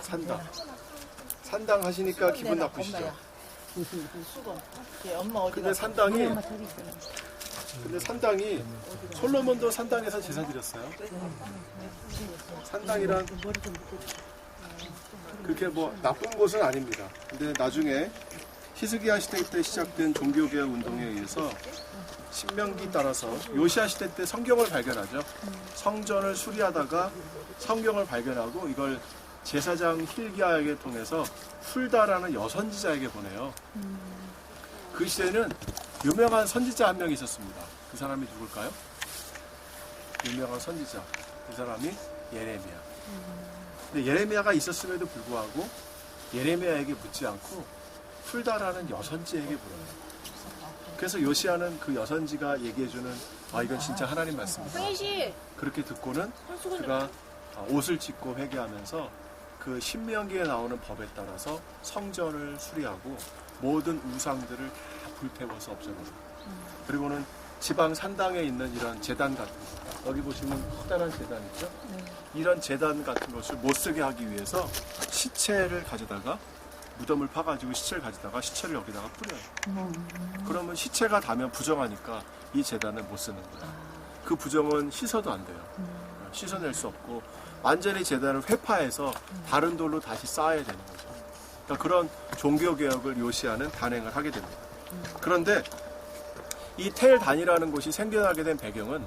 산당. 산당 하시니까 기분 나쁘시죠? 근데 산당이 솔로몬도 산당에서 제사 드렸어요. 산당이란 그렇게 뭐 나쁜 곳은 아닙니다. 근데 나중에 히스기야 시대 때 시작된 종교개혁 운동에 의해서 신명기 따라서 요시야 시대 때 성경을 발견하죠. 성전을 수리하다가 성경을 발견하고 이걸 제사장 힐기야에게 통해서 훌다라는 여선지자에게 보내요. 그 시대에는 유명한 선지자 한 명이 있었습니다. 그 사람이 누굴까요? 유명한 선지자. 그 사람이 예레미야. 근데 예레미야가 있었음에도 불구하고 예레미야에게 묻지 않고 훌다라는 여선지에게 물어요. 그래서 요시야는 그 여선지가 얘기해주는 이건 진짜 하나님 말씀이다. 그렇게 듣고는 그가 옷을 찢고 회개하면서 그 신명기에 나오는 법에 따라서 성전을 수리하고 모든 우상들을 다 불태워서 없애버려요. 그리고는 지방 산당에 있는 이런 제단 같은 거, 여기 보시면 커다란 제단 있죠? 이런 제단 같은 것을 못 쓰게 하기 위해서 시체를 가져다가 무덤을 파가지고 시체를 가져다가 시체를 여기다가 뿌려요. 그러면 시체가 닿으면 부정하니까 이 제단을 못 쓰는 거예요. 그 부정은 씻어도 안 돼요. 씻어낼 수 없고 완전히 제단을 회파해서 다른 돌로 다시 쌓아야 되는 거죠. 그러니까 그런 종교개혁을 요시야는 단행을 하게 됩니다. 그런데 이 텔단이라는 곳이 생겨나게 된 배경은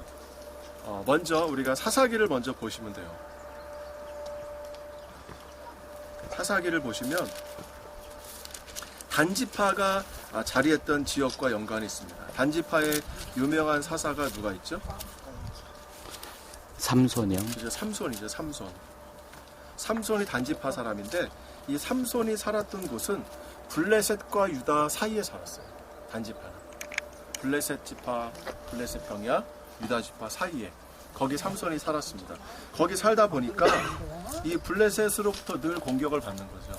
먼저 우리가 사사기를 먼저 보시면 돼요. 사사기를 보시면 단지파가 자리했던 지역과 연관이 있습니다. 단지파의 유명한 사사가 누가 있죠? 삼손이요. 그죠, 삼손이죠. 삼손이 단지파 사람인데 이 삼손이 살았던 곳은 블레셋과 유다 사이에 살았어요. 단지파는 블레셋 지파, 블레셋 병야, 유다 지파 사이에 거기 삼손이 살았습니다. 거기 살다 보니까 이 블레셋으로부터 늘 공격을 받는 거죠.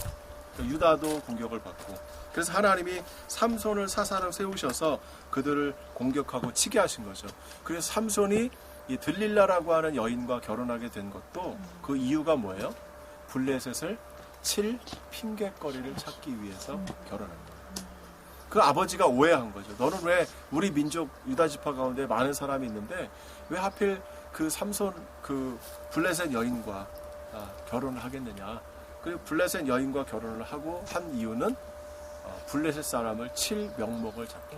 유다도 공격을 받고, 그래서 하나님이 삼손을 사사로 세우셔서 그들을 공격하고 치게 하신 거죠. 그래서 삼손이 이 들릴라라고 하는 여인과 결혼하게 된 것도 그 이유가 뭐예요? 블레셋을 칠 핑계거리를 찾기 위해서 결혼한 거예요. 그 아버지가 오해한 거죠. 너는 왜 우리 민족 유다 지파 가운데 많은 사람이 있는데 왜 하필 그 삼손 그 블레셋 여인과 결혼을 하겠느냐? 그 블레셋 여인과 결혼을 하고 한 이유는 블레셋 사람을 칠 명목을 잡게.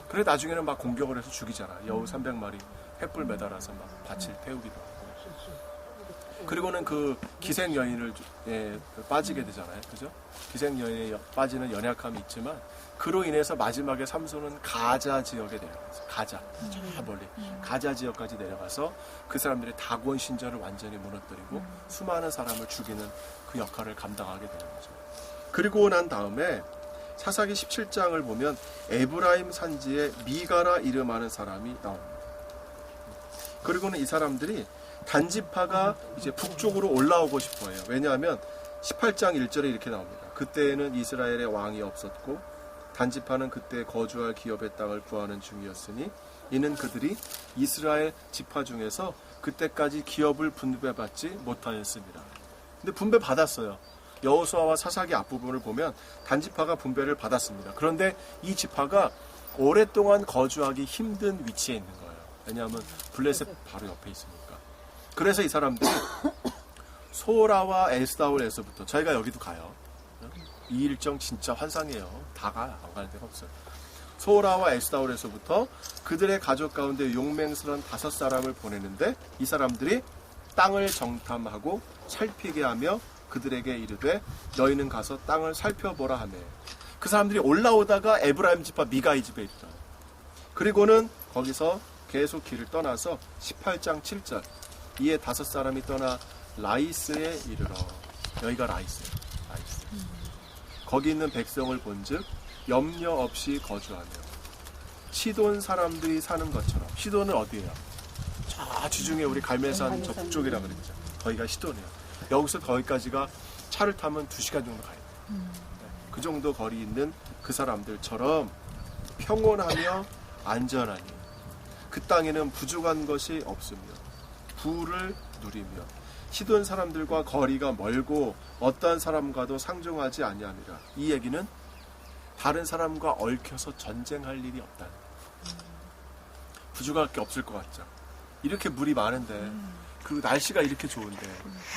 그래 나중에는 막 공격을 해서 죽이잖아. 여우 300마리 횃불 매달아서 막 밭을 태우기도 하고. 그리고는 그 기생 여인을 빠지게 되잖아요. 그죠? 기생 여인에 빠지는 연약함이 있지만 그로 인해서 마지막에 삼손은 가자 지역에 내려가서 가자 저 멀리 가자 지역까지 내려가서 그 사람들의 다곤 신전을 완전히 무너뜨리고 수많은 사람을 죽이는 그 역할을 감당하게 되는 거죠. 그리고 난 다음에 사사기 17장을 보면 에브라임 산지에 미가라 이름하는 사람이 나옵니다. 그리고는 이 사람들이 단지파가 이제 북쪽으로 올라오고 싶어 해요. 왜냐하면 18장 1절에 이렇게 나옵니다. 그때에는 이스라엘의 왕이 없었고 단지파는 그때 거주할 기업의 땅을 구하는 중이었으니 이는 그들이 이스라엘 지파 중에서 그때까지 기업을 분배받지 못하였습니다. 근데 분배받았어요. 여호수아와 사사기 앞부분을 보면 단지파가 분배를 받았습니다. 그런데 이 지파가 오랫동안 거주하기 힘든 위치에 있는 거예요. 왜냐하면 블레셋 바로 옆에 있으니까. 그래서 이 사람들이 소라와 에스다올에서부터 저희가 여기도 가요. 이 일정 진짜 환상이에요. 다 가. 안 가는 데가 없어요. 소라와 에스다올에서부터 그들의 가족 가운데 용맹스러운 5사람을 보내는데 이 사람들이 땅을 정탐하고 살피게 하며 그들에게 이르되 너희는 가서 땅을 살펴보라 하며 그 사람들이 올라오다가 에브라임 지파 미가의 집에 이르러 그리고는 거기서 계속 길을 떠나서 18장 7절 이에 5사람이 떠나 라이스에 이르러 여기가 라이스예요. 라이스. 거기 있는 백성을 본즉 염려 없이 거주하며 시돈 사람들이 사는 것처럼. 시돈은 어디예요? 저 주중에 우리 갈멜산 저 북쪽이라 그랬죠. 거기가 시돈이에요. 여기서 거기까지가 차를 타면 2시간 정도 가요. 그 정도 거리 있는 그 사람들처럼 평온하며 안전하니 그 땅에는 부족한 것이 없으며 부를 누리며 시돈 사람들과 거리가 멀고 어떠한 사람과도 상종하지 아니함이라. 이 얘기는 다른 사람과 얽혀서 전쟁할 일이 없다. 부족할 게 없을 것 같죠. 이렇게 물이 많은데 그리고 날씨가 이렇게 좋은데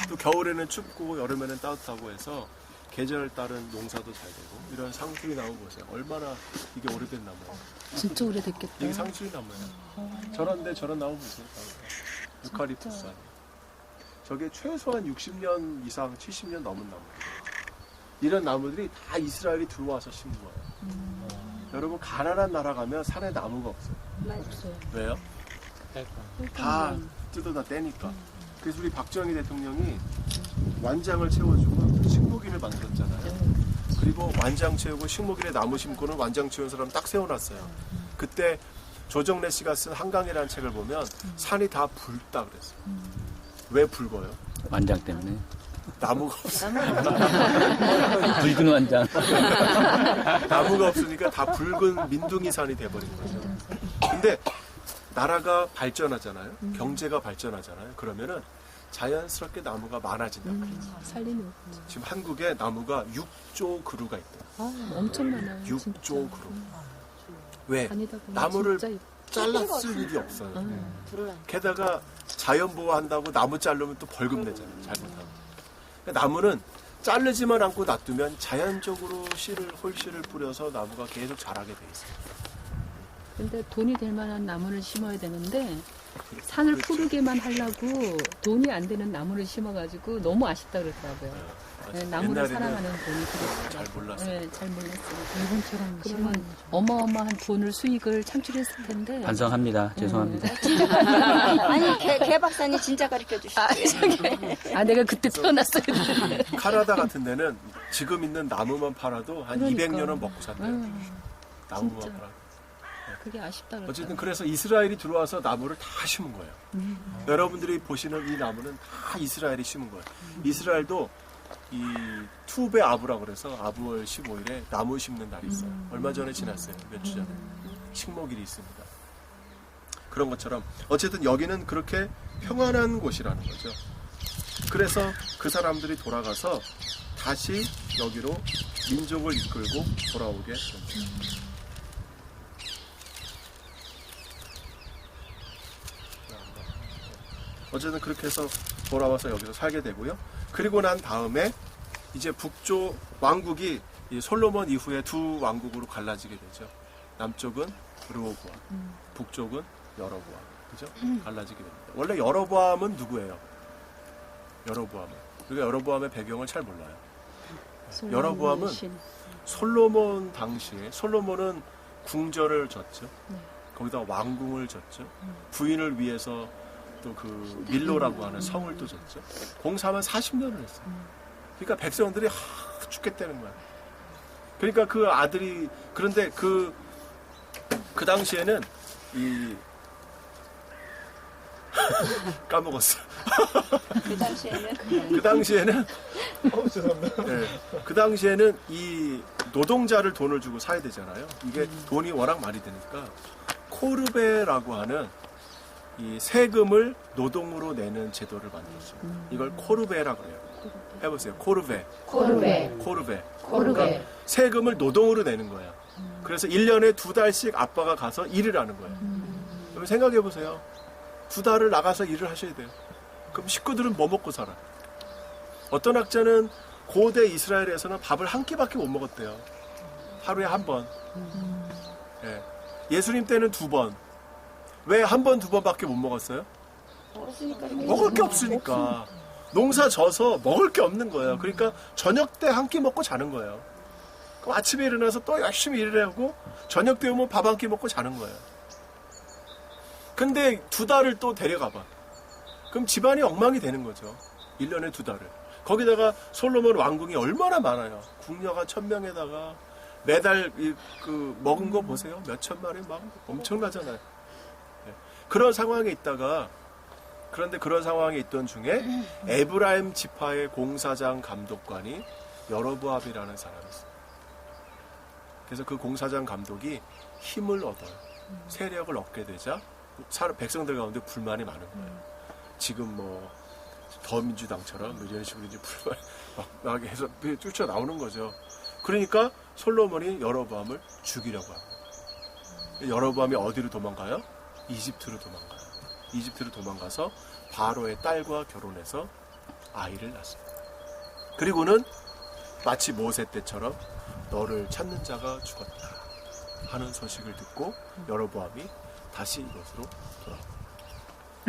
또 겨울에는 춥고 여름에는 따뜻하고 해서 계절 따른 농사도 잘 되고 이런 상수리 나무 보세요. 얼마나 이게 오래된 나무예요. 진짜 오래됐겠다. 이게 상수리 나무예요. 저런 나무 보세요. 유카리프스 아니에요. 저게 최소한 60년 이상 70년 넘은 나무예요. 이런 나무들이 다 이스라엘이 들어와서 심은 거예요. 여러분 가난한 나라 가면 산에 나무가 없어요. 없어요. 왜요? 다 뜯어다 떼니까. 그래서 우리 박정희 대통령이 완장을 채워주고 식목일을 만들었잖아요. 그리고 완장 채우고 식목일에 나무 심고는 완장 채운 사람 딱 세워놨어요. 그때 조정래 씨가 쓴 한강이라는 책을 보면 산이 다 붉다 그랬어요. 왜 붉어요? 완장 때문에. 나무가 없어요. 붉은 완장. 나무가 없으니까 다 붉은 민둥이 산이 돼버린 거죠. 근데 나라가 발전하잖아요. 경제가 발전하잖아요. 그러면은 자연스럽게 나무가 많아진다. 살리는. 지금 한국에 나무가 6조 그루가 있대요. 엄청 많아요. 6조 그루. 왜? 다니다 보면 나무를 진짜 잘랐을 일이 없어요. 게다가 자연 보호한다고 나무 자르면 또 벌금 내잖아요. 잘못하면. 그러니까 나무는 자르지만 않고 놔두면 자연적으로 홀씨를 뿌려서 나무가 계속 자라게 돼 있어요. 근데 돈이 될 만한 나무를 심어야 되는데 산을 푸르게만 하려고 돈이 안 되는 나무를 심어가지고 너무 아쉽다 그러더라고요. 네, 나무를 옛날에는 사랑하는 돈이 그랬어요. 잘 몰랐어요. 네, 잘 몰랐어요. 일본처럼 그러면 어마어마한 돈을 수익을 창출했을 텐데. 반성합니다. 죄송합니다. 아니 개 박사님 진짜 가르쳐 주시죠. 내가 그때 태어났어야 돼. 카나다 같은 데는 지금 있는 나무만 팔아도 한 그러니까. 200년은 먹고 산대요. 나무만 진짜. 팔아도. 그게 아쉽다 그랬어요. 어쨌든 그래서 이스라엘이 들어와서 나무를 다 심은 거예요. 여러분들이 보시는 이 나무는 다 이스라엘이 심은 거예요. 이스라엘도 이 투베 아부라고 그래서 아부월 15일에 나무 심는 날이 있어요. 얼마 전에 지났어요. 몇 주 전에. 식목일이 있습니다. 그런 것처럼 어쨌든 여기는 그렇게 평안한 곳이라는 거죠. 그래서 그 사람들이 돌아가서 다시 여기로 민족을 이끌고 돌아오게 됩니다. 어쨌든 그렇게 해서 돌아와서 여기서 살게 되고요. 그리고 난 다음에 이제 북쪽 왕국이 이 솔로몬 이후에 두 왕국으로 갈라지게 되죠. 남쪽은 르호보암, 북쪽은 여로보암. 그죠? 갈라지게 됩니다. 원래 여로보암은 누구예요? 여로보암은. 우리가 여로보암의 배경을 잘 몰라요. 여로보암은 솔로몬 당시에 솔로몬은 궁전을 졌죠. 거기다 왕궁을 졌죠. 부인을 위해서 또 그 밀로라고 하는 성을 또 졌죠. 공사만 40년을 했어요. 그러니까 백성들이 죽겠다는 거야. 그러니까 그 아들이 그런데 그 당시에는 이 까먹었어. 그 당시에는 죄송합니다. 네, 그 당시에는 이 노동자를 돈을 주고 사야 되잖아요. 이게 돈이 워낙 많이 드니까 코르베라고 하는 이 세금을 노동으로 내는 제도를 만들었어요. 이걸 코르베라고 그래요. 해보세요. 코르베. 그러니까 세금을 노동으로 내는 거야. 그래서 1년에 2달씩 아빠가 가서 일을 하는 거예요. 그럼 생각해 보세요. 2달을 나가서 일을 하셔야 돼요. 그럼 식구들은 뭐 먹고 살아? 어떤 학자는 고대 이스라엘에서는 밥을 한 끼밖에 못 먹었대요. 하루에 한 번. 예. 예수님 때는 2번. 왜 한 번, 2번밖에 못 먹었어요? 먹을 게 없으니까. 농사 져서 먹을 게 없는 거예요. 그러니까 저녁 때 한 끼 먹고 자는 거예요. 그럼 아침에 일어나서 또 열심히 일을 하고 저녁 때 오면 밥 한 끼 먹고 자는 거예요. 근데 2달을 또 데려가봐. 그럼 집안이 엉망이 되는 거죠. 1년에 2달을. 거기다가 솔로몬 왕궁이 얼마나 많아요. 궁녀가 1000명에다가 매달 그 먹은 거 보세요. 몇 천만에 막 엄청나잖아요. 그런 상황에 있다가 그런데 그런 상황에 있던 중에 에브라임 지파의 공사장 감독관이 여로보암이라는 사람이 있어요. 그래서 그 공사장 감독이 힘을 얻어요. 세력을 얻게 되자 백성들 가운데 불만이 많은 거예요. 지금 뭐 더민주당처럼 이런 식으로 이제 불만 막 나게 해서 쫓아 나오는 거죠. 그러니까 솔로몬이 여로보암을 죽이려고 합니다. 여로보암이 어디로 도망가요? 이집트로 도망가요. 이집트로 도망가서 바로의 딸과 결혼해서 아이를 낳습니다. 그리고는 마치 모세 때처럼 너를 찾는 자가 죽었다 하는 소식을 듣고 여로보암이 다시 이곳으로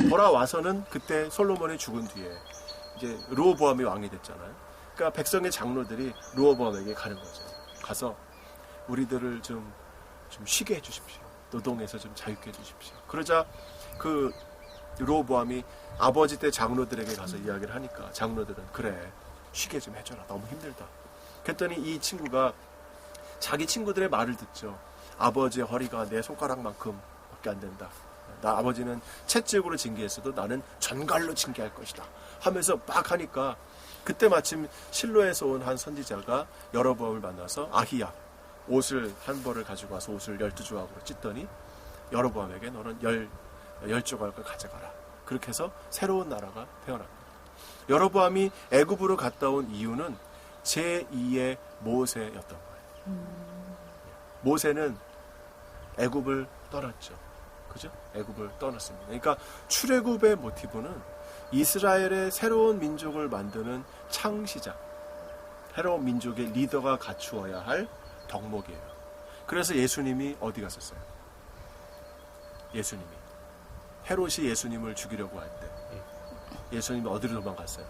돌아와서는 그때 솔로몬이 죽은 뒤에 이제 르호보암이 왕이 됐잖아요. 그러니까 백성의 장로들이 르호보암에게 가는 거죠. 가서 우리들을 좀 쉬게 해주십시오. 노동에서 좀 자유케 해주십시오. 그러자 그 르호보암이 아버지 때 장로들에게 가서 이야기를 하니까 장로들은 그래 쉬게 좀 해줘라. 너무 힘들다. 그랬더니 이 친구가 자기 친구들의 말을 듣죠. 아버지의 허리가 내 손가락만큼밖에 안 된다. 나 아버지는 채찍으로 징계했어도 나는 전갈로 징계할 것이다 하면서 막 하니까 그때 마침 실로에서 온 한 선지자가 여로보암을 만나서 아히야 옷을 한 벌을 가지고 와서 옷을 12조각으로 찢더니 여로보암에게 너는 10조각을 가져가라. 그렇게 해서 새로운 나라가 태어납니다. 여로보암이 애굽으로 갔다 온 이유는 제2의 모세였던 거예요. 모세는 애굽을 떠났죠. 그죠? 애굽을 떠났습니다. 그러니까 출애굽의 모티브는 이스라엘의 새로운 민족을 만드는 창시자, 새로운 민족의 리더가 갖추어야 할 덕목이에요. 그래서 예수님이 어디 갔었어요? 예수님이 헤롯이 예수님을 죽이려고 할 때 예수님이 어디로 도망갔어요?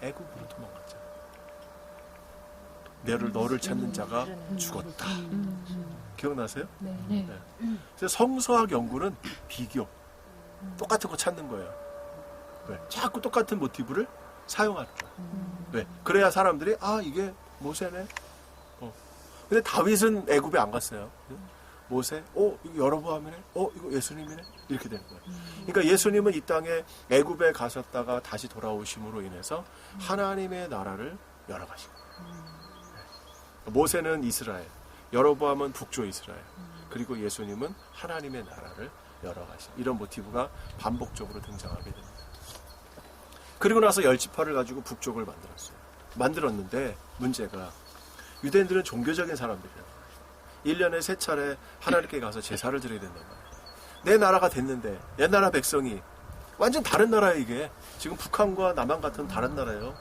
애굽으로 도망갔죠. 너를 찾는 자가 죽었다. 기억나세요? 네. 그래서 성서학 연구는 비교, 똑같은 거 찾는 거예요. 왜? 자꾸 똑같은 모티브를 사용하는 거예요. 왜? 그래야 사람들이 이게 모세네. 근데 다윗은 애굽에 안 갔어요. 모세, 이거 여로보암이네. 이거 예수님이네. 이렇게 되는 거예요. 그러니까 예수님은 이 땅에 애굽에 가셨다가 다시 돌아오심으로 인해서 하나님의 나라를 열어가신 거예요. 모세는 이스라엘, 여로보암은 북조 이스라엘, 그리고 예수님은 하나님의 나라를 열어가신 이런 모티브가 반복적으로 등장하게 됩니다. 그리고 나서 10지파를 가지고 북쪽을 만들었는데 문제가 유대인들은 종교적인 사람들이에요. 1년에 3차례 하나님께 가서 제사를 드려야 된단 말이에요. 내 나라가 됐는데 옛 나라 백성이 완전 다른 나라예요. 이게 지금 북한과 남한 같은 다른 나라예요.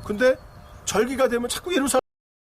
근데 절기가 되면 자꾸 예루살렘